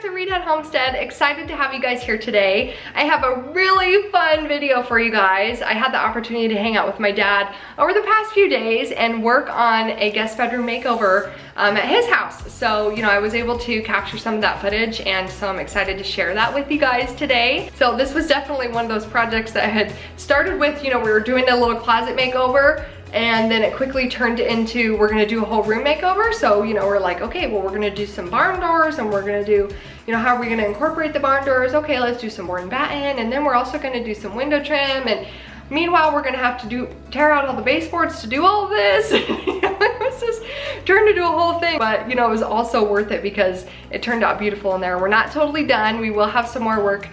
back to Redhead Homestead. Excited to have you guys here today. I have a really fun video for you guys. I had the opportunity to hang out with my dad over the past few days and work on a guest bedroom makeover at his house. So, you know, I was able to capture some of that footage, and so I'm excited to share that with you guys today. So this was definitely one of those projects that I had started with, you know, we were doing a little closet makeover, and then it quickly turned into, we're gonna do a whole room makeover. So, you know, we're like, okay, well, we're gonna do some barn doors, and we're gonna do, you know, how are we gonna incorporate the barn doors? Okay, let's do some board and batten, and then we're also gonna do some window trim, and meanwhile, we're gonna have to tear out all the baseboards to do all of this. It was just turned into a whole thing. But, you know, it was also worth it because it turned out beautiful in there. We're not totally done. We will have some more work.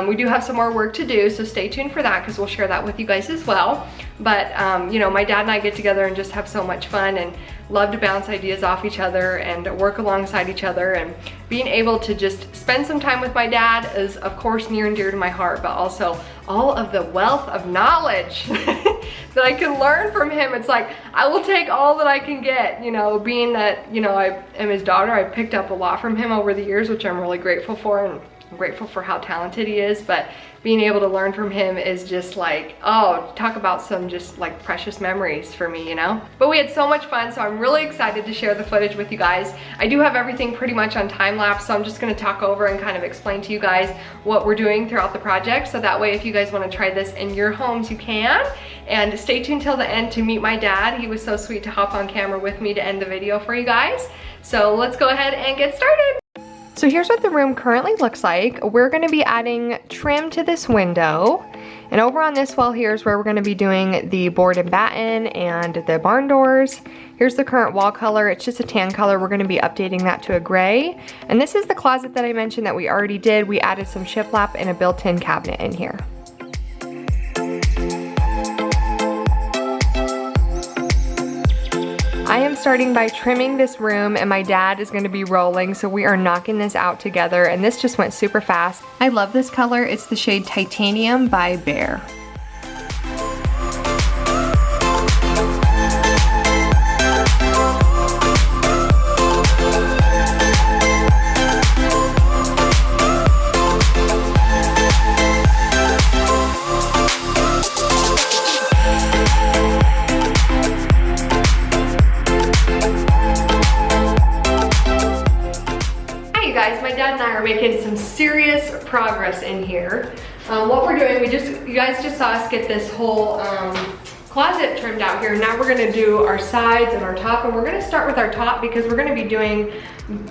We do have some more work to do, so stay tuned for that because we'll share that with you guys as well. But, you know, my dad and I get together and just have so much fun and love to bounce ideas off each other and work alongside each other. And being able to just spend some time with my dad is, of course, near and dear to my heart, but also all of the wealth of knowledge that I can learn from him. It's like, I will take all that I can get, you know, being that, you know, I am his daughter. I've picked up a lot from him over the years, which I'm really grateful for, and I'm grateful for how talented he is. But being able to learn from him is just like, oh, talk about some just like precious memories for me, you know? But we had so much fun, so I'm really excited to share the footage with you guys. I do have everything pretty much on time lapse, so I'm just gonna talk over and kind of explain to you guys what we're doing throughout the project, so that way if you guys wanna try this in your homes, you can. And stay tuned till the end to meet my dad. He was so sweet to hop on camera with me to end the video for you guys. So let's go ahead and get started. So here's what the room currently looks like. We're gonna be adding trim to this window. And over on this wall here is where we're gonna be doing the board and batten and the barn doors. Here's the current wall color. It's just a tan color. We're gonna be updating that to a gray. And this is the closet that I mentioned that we already did. We added some shiplap and a built-in cabinet in here. I am starting by trimming this room, and my dad is going to be rolling, so we are knocking this out together, and this just went super fast. I love this color. It's the shade Titanium by Bear. My dad and I are making some serious progress in here. What we're doing, you guys just saw us get this whole closet trimmed out here. Now we're gonna do our sides and our top, and we're gonna start with our top because we're gonna be doing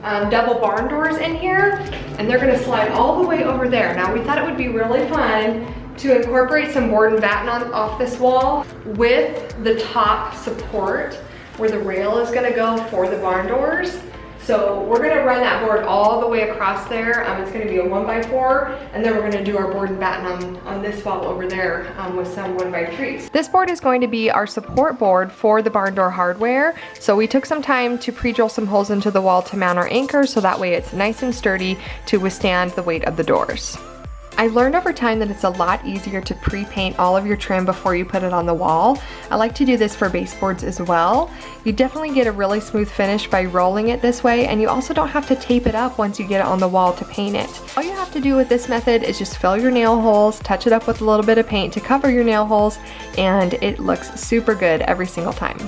double barn doors in here, and they're gonna slide all the way over there. Now we thought it would be really fun to incorporate some board and batten off this wall with the top support where the rail is gonna go for the barn doors. So we're gonna run that board all the way across there. It's gonna be a 1x4, and then we're gonna do our board and batten on this wall over there with some 1x3s. This board is going to be our support board for the barn door hardware. So we took some time to pre-drill some holes into the wall to mount our anchors, so that way it's nice and sturdy to withstand the weight of the doors. I learned over time that it's a lot easier to pre-paint all of your trim before you put it on the wall. I like to do this for baseboards as well. You definitely get a really smooth finish by rolling it this way, and you also don't have to tape it up once you get it on the wall to paint it. All you have to do with this method is just fill your nail holes, touch it up with a little bit of paint to cover your nail holes, and it looks super good every single time.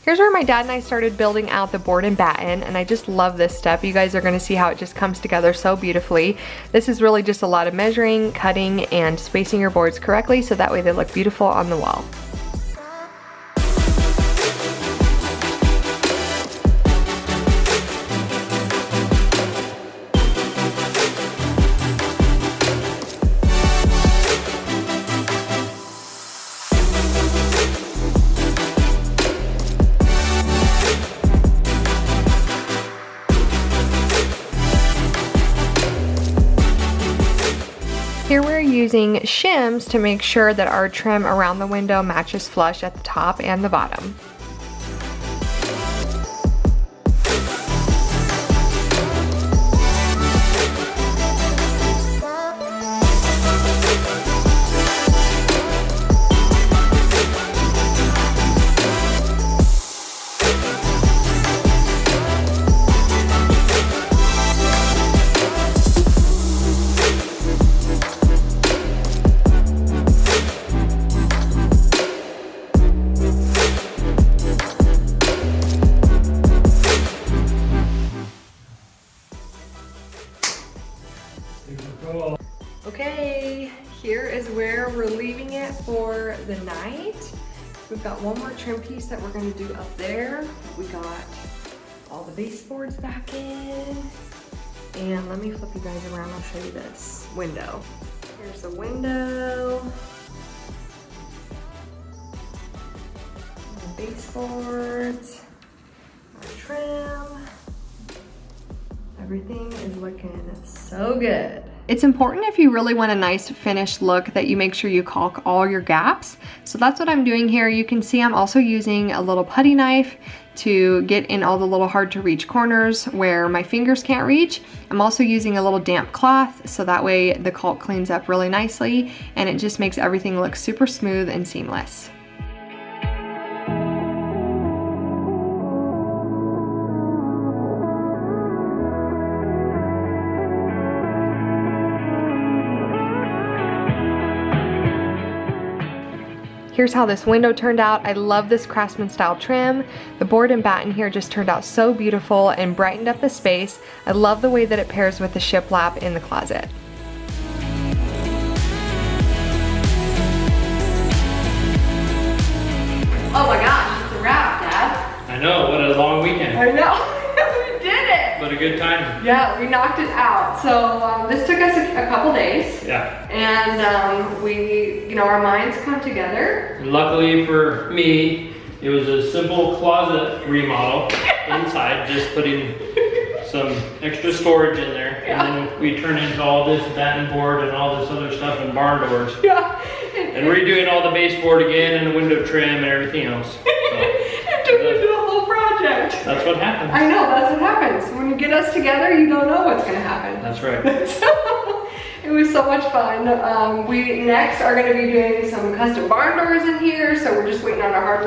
Here's where my dad and I started building out the board and batten, and I just love this step. You guys are gonna see how it just comes together so beautifully. This is really just a lot of measuring, cutting, and spacing your boards correctly so that way they look beautiful on the wall. Here we're using shims to make sure that our trim around the window matches flush at the top and the bottom. Okay, here is where we're leaving it for the night. We've got one more trim piece that we're gonna do up there. We got all the baseboards back in. And let me flip you guys around, I'll show you this window. Here's the window. The baseboards, our trim. Everything is looking so good. It's important if you really want a nice finished look that you make sure you caulk all your gaps. So that's what I'm doing here. You can see I'm also using a little putty knife to get in all the little hard to reach corners where my fingers can't reach. I'm also using a little damp cloth so that way the caulk cleans up really nicely and it just makes everything look super smooth and seamless. Here's how this window turned out. I love this Craftsman style trim. The board and batten here just turned out so beautiful and brightened up the space. I love the way that it pairs with the shiplap in the closet. Oh my gosh, it's a wrap, Dad. I know, what a long weekend. I know. We did it. But a good time. Yeah, we knocked it out. So this took us a couple days. Yeah. And we, our minds come together. Luckily for me, it was a simple closet remodel inside, just putting some extra storage in there. Yeah. And then we turned into all this batten board and all this other stuff and barn doors. Yeah. And redoing all the baseboard again and the window trim and everything else. So, it turned into a whole project. That's what happens. I know, that's what happens. When you get us together, you don't know what's gonna happen. That's right. So, it was so much fun. We next are gonna be doing some custom barn doors in here, so we're just waiting on our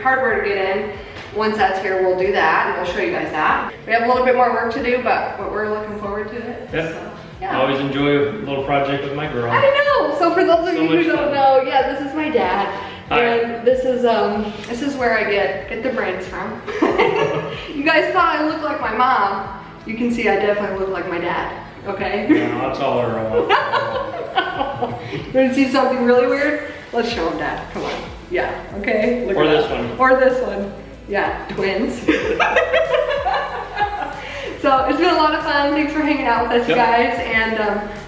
hardware to get in. Once that's here, we'll do that, and we'll show you guys that. We have a little bit more work to do, but we're looking forward to it. Yep. So, yeah. I always enjoy a little project with my girl. I know. So for those of you who don't know, yeah, this is my dad. Hi. And this is where I get the brains from. You guys thought I looked like my mom. You can see I definitely look like my dad. Okay? No, that's all her own. You want to see something really weird? Let's show him, Dad. Come on. Yeah. Okay. Look or at this that. one. Or this one. Yeah. Twins. So it's been a lot of fun. Thanks for hanging out with us, guys. And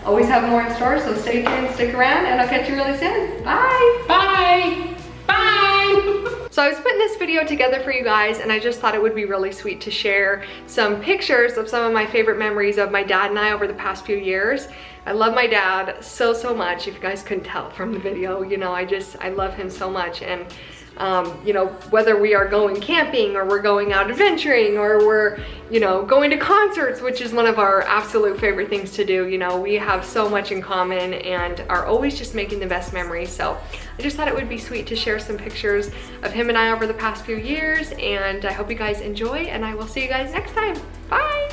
always have more in store. So stay tuned, stick around, and I'll catch you really soon. Bye. Bye. Bye. So I was putting this video together for you guys, and I just thought it would be really sweet to share some pictures of some of my favorite memories of my dad and I over the past few years. I love my dad so much. If you guys couldn't tell from the video, I love him so much. And whether we are going camping or we're going out adventuring or we're, going to concerts, which is one of our absolute favorite things to do, we have so much in common and are always just making the best memories. So I just thought it would be sweet to share some pictures of him and I over the past few years, and I hope you guys enjoy, and I will see you guys next time. Bye.